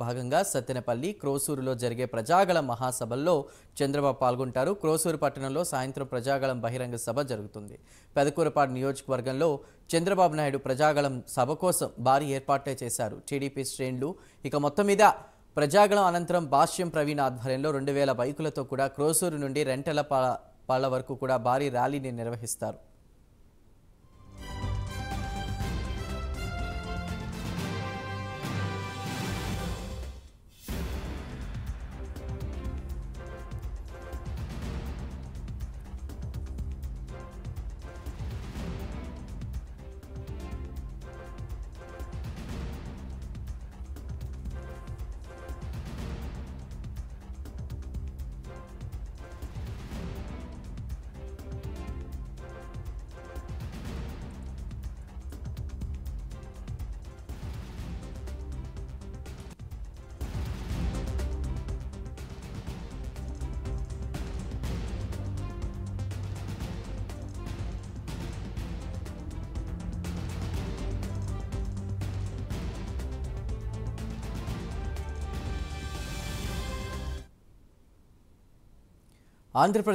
భాగంగా సత్తెనపల్లి క్రోసూరులో జరిగే ప్రజాగళం మహాసభల్లో చంద్రబాబు పాల్గొంటారు. క్రోసూరు పట్టణంలో సాయంత్రం ప్రజాగళం బహిరంగ సభ జరుగుతుంది. పెదకూరపాడు నియోజకవర్గంలో చంద్రబాబు నాయుడు ప్రజాగళం సభ కోసం భారీ ఏర్పాట్లే చేశారు టీడీపీ శ్రేణులు. ఇక మొత్తం మీద ప్రజాగళం అనంతరం భాష్యం ప్రవీణ్ ఆధ్వర్యంలో 2000 బైకులతో కూడా క్రోసూరు నుండి రెంటలపాల వరకు కూడా భారీ ర్యాలీని నిర్వహిస్తారు. ఆంధ్రప్రదేశ్